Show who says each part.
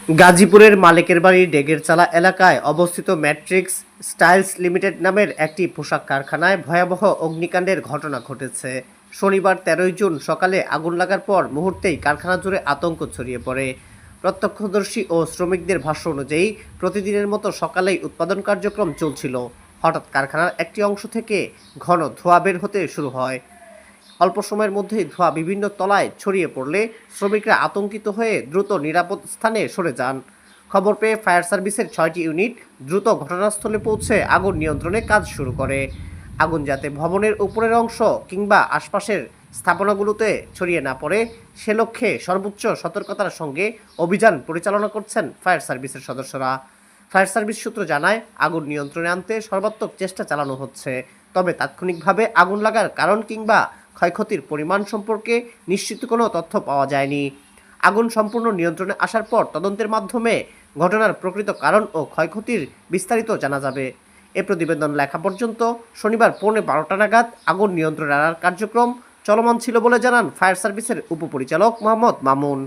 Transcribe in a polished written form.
Speaker 1: গাজীপুরের মালিকের বাড়ি ডেগেরচালা এলাকায় অবস্থিত ম্যাট্রিক্স স্টাইলস লিমিটেড নামের একটি পোশাক কারখানায় ভয়াবহ অগ্নিকাণ্ডের ঘটনা ঘটেছে। শনিবার ১৩ জুন সকালে আগুন লাগার পর মুহূর্তেই কারখানা জুড়ে আতঙ্ক ছড়িয়ে পড়ে। প্রত্যক্ষদর্শী ও শ্রমিকদের ভাষ্য অনুযায়ী প্রতিদিনের মতো সকালেই উৎপাদন কার্যক্রম চলছিল। হঠাৎ কারখানার একটি অংশ থেকে ঘন ধোঁয়া বের হতে শুরু হয়। অল্প সময়ের মধ্যেই ধোঁয়া বিভিন্ন তলায় ছড়িয়ে পড়লে শ্রমিকরা আতঙ্কিত হয়ে দ্রুত নিরাপদ স্থানে সরে যান। খবর পেয়ে ফায়ার সার্ভিসের ৬টি ইউনিট দ্রুত ঘটনাস্থলে পৌঁছে আগুন নিয়ন্ত্রণে কাজ শুরু করে। আগুন যাতে ভবনের উপরের অংশ কিংবা আশপাশের স্থাপনাগুলোতে ছড়িয়ে না পড়ে সে লক্ষ্যে সর্বোচ্চ সতর্কতার সঙ্গে অভিযান পরিচালনা করছেন ফায়ার সার্ভিসের সদস্যরা। ফায়ার সার্ভিস সূত্র জানায়, আগুন নিয়ন্ত্রণে আনতে সর্বাত্মক চেষ্টা চালানো হচ্ছে, তবে তাৎক্ষণিকভাবে আগুন লাগার কারণ কিংবা ক্ষয়ক্ষতির পরিমাণ সম্পর্কে নিশ্চিত কোনো তথ্য পাওয়া যায়নি। আগুন সম্পূর্ণ নিয়ন্ত্রণে আসার পর তদন্তের মাধ্যমে ঘটনার প্রকৃত কারণ ও ক্ষয়ক্ষতির বিস্তারিত জানা যাবে। এ প্রতিবেদন লেখা পর্যন্ত শনিবার পৌনে ১২টা নাগাদ আগুন নিয়ন্ত্রণে আনার কার্যক্রম চলমান ছিল বলে জানান ফায়ার সার্ভিসের উপপরিচালক মোহাম্মদ মামুন।